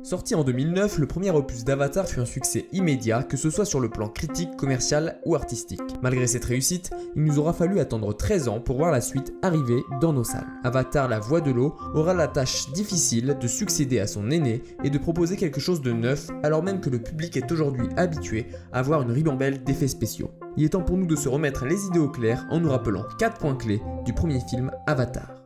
Sorti en 2009, le premier opus d'Avatar fut un succès immédiat, que ce soit sur le plan critique, commercial ou artistique. Malgré cette réussite, il nous aura fallu attendre 13 ans pour voir la suite arriver dans nos salles. Avatar, la voix de l'eau, aura la tâche difficile de succéder à son aîné et de proposer quelque chose de neuf, alors même que le public est aujourd'hui habitué à voir une ribambelle d'effets spéciaux. Il est temps pour nous de se remettre les idées au clair en nous rappelant 4 points clés du premier film Avatar.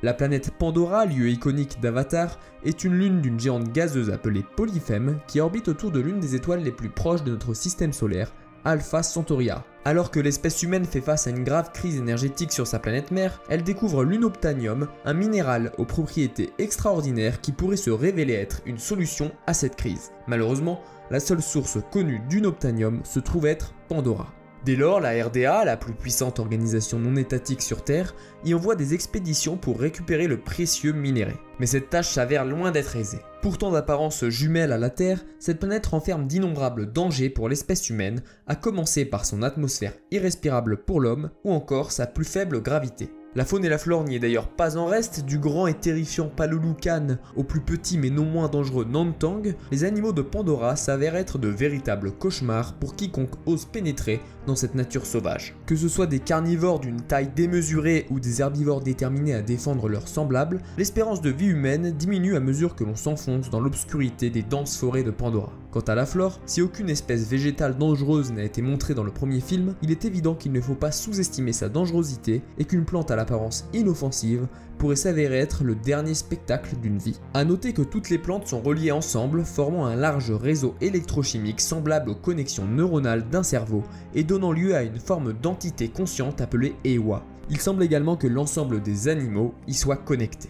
La planète Pandora, lieu iconique d'Avatar, est une lune d'une géante gazeuse appelée Polyphème qui orbite autour de l'une des étoiles les plus proches de notre système solaire, Alpha Centauri A. Alors que l'espèce humaine fait face à une grave crise énergétique sur sa planète mère, elle découvre l'unobtainium, un minéral aux propriétés extraordinaires qui pourrait se révéler être une solution à cette crise. Malheureusement, la seule source connue d'unobtainium se trouve être Pandora. Dès lors, la RDA, la plus puissante organisation non étatique sur Terre, y envoie des expéditions pour récupérer le précieux minerai. Mais cette tâche s'avère loin d'être aisée. Pourtant d'apparence jumelle à la Terre, cette planète renferme d'innombrables dangers pour l'espèce humaine, à commencer par son atmosphère irrespirable pour l'homme ou encore sa plus faible gravité. La faune et la flore n'y est d'ailleurs pas en reste, du grand et terrifiant Palulucan au plus petit mais non moins dangereux Nantang, les animaux de Pandora s'avèrent être de véritables cauchemars pour quiconque ose pénétrer dans cette nature sauvage. Que ce soit des carnivores d'une taille démesurée ou des herbivores déterminés à défendre leurs semblables, l'espérance de vie humaine diminue à mesure que l'on s'enfonce dans l'obscurité des denses forêts de Pandora. Quant à la flore, si aucune espèce végétale dangereuse n'a été montrée dans le premier film, il est évident qu'il ne faut pas sous-estimer sa dangerosité et qu'une plante à l'apparence inoffensive pourrait s'avérer être le dernier spectacle d'une vie. A noter que toutes les plantes sont reliées ensemble, formant un large réseau électrochimique semblable aux connexions neuronales d'un cerveau et donnant lieu à une forme d'entité consciente appelée Ewa. Il semble également que l'ensemble des animaux y soit connecté.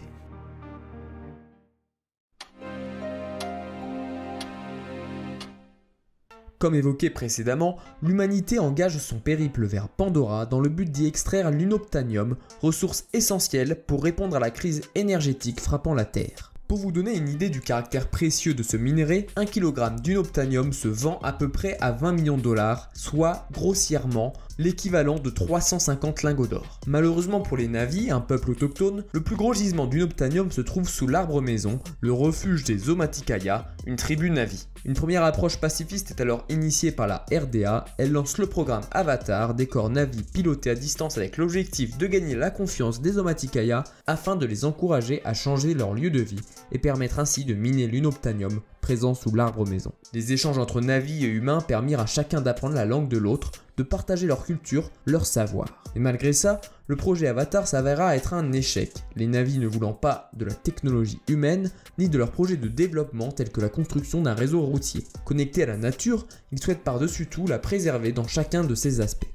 Comme évoqué précédemment, l'humanité engage son périple vers Pandora dans le but d'y extraire l'unobtainium, ressource essentielle pour répondre à la crise énergétique frappant la Terre. Pour vous donner une idée du caractère précieux de ce minerai, 1 kg d'unobtainium se vend à peu près à 20 millions de dollars, soit grossièrement l'équivalent de 350 lingots d'or. Malheureusement pour les Na'vi, un peuple autochtone, le plus gros gisement d'unobtainium se trouve sous l'arbre maison, le refuge des Omaticaya, une tribu Na'vi. Une première approche pacifiste est alors initiée par la RDA, elle lance le programme Avatar, des corps Na'vi pilotés à distance avec l'objectif de gagner la confiance des Omaticaya afin de les encourager à changer leur lieu de vie et permettre ainsi de miner l'unobtainium présent sous l'arbre maison. Les échanges entre Na'vi et humains permirent à chacun d'apprendre la langue de l'autre, de partager leur culture, leur savoir. Et malgré ça, le projet Avatar s'avéra être un échec, les Na'vi ne voulant pas de la technologie humaine, ni de leur projet de développement tel que la construction d'un réseau routier. Connecté à la nature, ils souhaitent par-dessus tout la préserver dans chacun de ses aspects.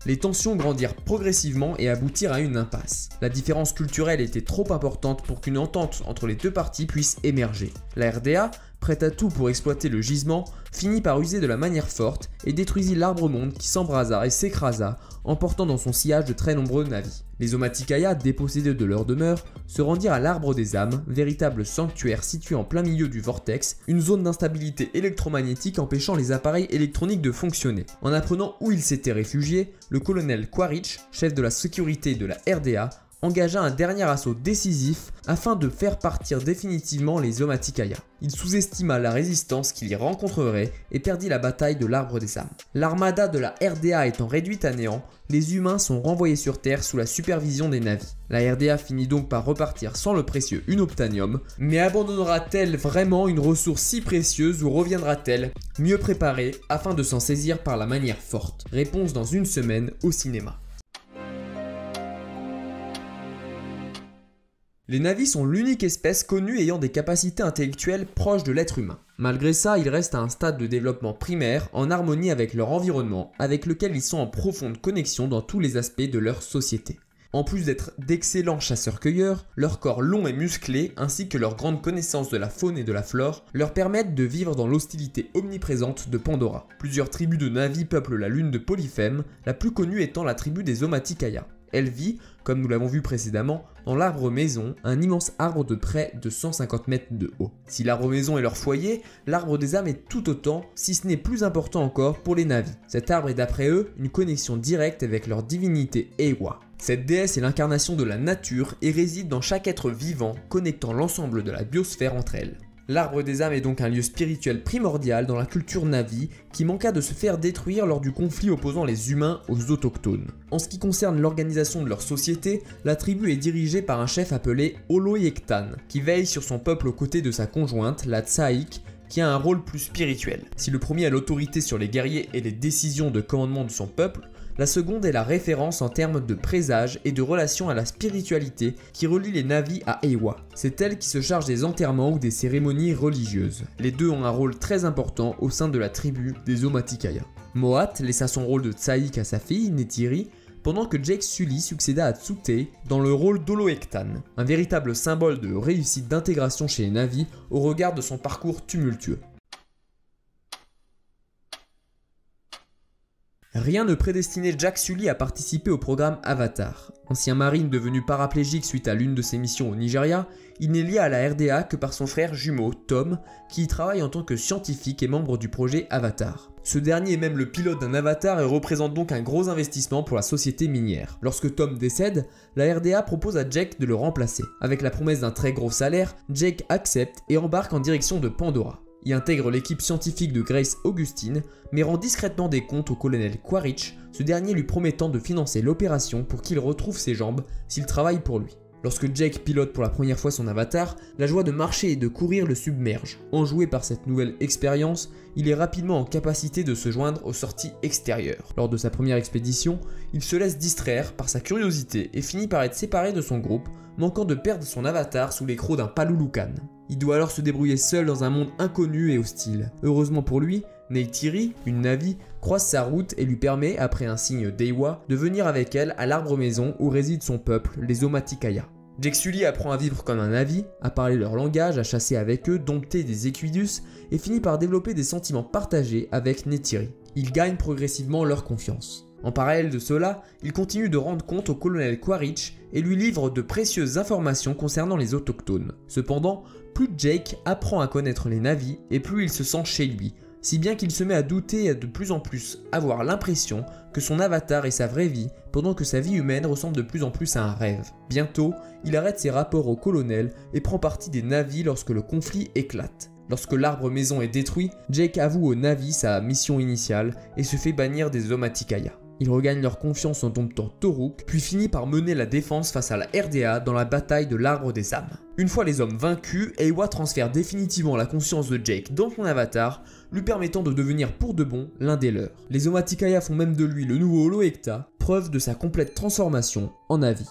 Les tensions grandirent progressivement et aboutirent à une impasse. La différence culturelle était trop importante pour qu'une entente entre les deux parties puisse émerger. La RDA, prête à tout pour exploiter le gisement, finit par user de la manière forte et détruisit l'arbre-monde qui s'embrasa et s'écrasa, emportant dans son sillage de très nombreux Na'vi. Les Omaticaya, dépossédés de leur demeure, se rendirent à l'arbre des âmes, véritable sanctuaire situé en plein milieu du vortex, une zone d'instabilité électromagnétique empêchant les appareils électroniques de fonctionner. En apprenant où ils s'étaient réfugiés, le colonel Quaritch, chef de la sécurité de la RDA, engagea un dernier assaut décisif afin de faire partir définitivement les Omaticaya. Il sous-estima la résistance qu'il y rencontrerait et perdit la bataille de l'arbre des âmes. L'armada de la RDA étant réduite à néant, les humains sont renvoyés sur Terre sous la supervision des Na'vi. La RDA finit donc par repartir sans le précieux unobtainium, mais abandonnera-t-elle vraiment une ressource si précieuse ou reviendra-t-elle mieux préparée afin de s'en saisir par la manière forte? Réponse dans une semaine au cinéma. Les Na'vi sont l'unique espèce connue ayant des capacités intellectuelles proches de l'être humain. Malgré ça, ils restent à un stade de développement primaire en harmonie avec leur environnement, avec lequel ils sont en profonde connexion dans tous les aspects de leur société. En plus d'être d'excellents chasseurs-cueilleurs, leur corps long et musclé ainsi que leur grande connaissance de la faune et de la flore leur permettent de vivre dans l'hostilité omniprésente de Pandora. Plusieurs tribus de Na'vi peuplent la lune de Polyphème, la plus connue étant la tribu des Omaticaya. Elle vit, comme nous l'avons vu précédemment, dans l'arbre maison, un immense arbre de près de 150 mètres de haut. Si l'arbre maison est leur foyer, l'arbre des âmes est tout autant, si ce n'est plus important encore pour les Na'vi. Cet arbre est d'après eux une connexion directe avec leur divinité Ewa. Cette déesse est l'incarnation de la nature et réside dans chaque être vivant, connectant l'ensemble de la biosphère entre elles. L'arbre des âmes est donc un lieu spirituel primordial dans la culture Na'vi qui manqua de se faire détruire lors du conflit opposant les humains aux autochtones. En ce qui concerne l'organisation de leur société, la tribu est dirigée par un chef appelé Oloyektan, qui veille sur son peuple aux côtés de sa conjointe, la Tsaik, qui a un rôle plus spirituel. Si le premier a l'autorité sur les guerriers et les décisions de commandement de son peuple, la seconde est la référence en termes de présage et de relation à la spiritualité qui relie les Na'vi à Eywa. C'est elle qui se charge des enterrements ou des cérémonies religieuses. Les deux ont un rôle très important au sein de la tribu des Omaticaya. Moat laissa son rôle de Tsaik à sa fille, Neytiri, pendant que Jake Sully succéda à Tsutey dans le rôle d'Oloektan, un véritable symbole de réussite d'intégration chez les Na'vi au regard de son parcours tumultueux. Rien ne prédestinait Jack Sully à participer au programme Avatar. Ancien marine devenu paraplégique suite à l'une de ses missions au Nigeria, il n'est lié à la RDA que par son frère jumeau, Tom, qui y travaille en tant que scientifique et membre du projet Avatar. Ce dernier est même le pilote d'un Avatar et représente donc un gros investissement pour la société minière. Lorsque Tom décède, la RDA propose à Jake de le remplacer. Avec la promesse d'un très gros salaire, Jake accepte et embarque en direction de Pandora. Il intègre l'équipe scientifique de Grace Augustine, mais rend discrètement des comptes au colonel Quaritch, ce dernier lui promettant de financer l'opération pour qu'il retrouve ses jambes s'il travaille pour lui. Lorsque Jake pilote pour la première fois son avatar, la joie de marcher et de courir le submerge. Enjoué par cette nouvelle expérience, il est rapidement en capacité de se joindre aux sorties extérieures. Lors de sa première expédition, il se laisse distraire par sa curiosité et finit par être séparé de son groupe, manquant de perdre son avatar sous les crocs d'un Palulukan. Il doit alors se débrouiller seul dans un monde inconnu et hostile. Heureusement pour lui, Neytiri, une Na'vi, croise sa route et lui permet, après un signe d'Eywa, de venir avec elle à l'arbre maison où réside son peuple, les Omaticaya. Jake Sully apprend à vivre comme un Na'vi, à parler leur langage, à chasser avec eux, dompter des Equidus et finit par développer des sentiments partagés avec Neytiri. Il gagne progressivement leur confiance. En parallèle de cela, il continue de rendre compte au colonel Quaritch et lui livre de précieuses informations concernant les autochtones. Cependant, plus Jake apprend à connaître les Na'vi et plus il se sent chez lui, si bien qu'il se met à douter et à de plus en plus avoir l'impression que son avatar est sa vraie vie, pendant que sa vie humaine ressemble de plus en plus à un rêve. Bientôt, il arrête ses rapports au colonel et prend parti des Na'vi lorsque le conflit éclate. Lorsque l'arbre maison est détruit, Jake avoue aux Na'vi sa mission initiale et se fait bannir des Omaticaya. Il regagne leur confiance en domptant Toruk, puis finit par mener la défense face à la RDA dans la bataille de l'arbre des âmes. Une fois les hommes vaincus, Eywa transfère définitivement la conscience de Jake dans son avatar, lui permettant de devenir pour de bon l'un des leurs. Les Omaticaya font même de lui le nouveau Oloekta, preuve de sa complète transformation en Na'vi.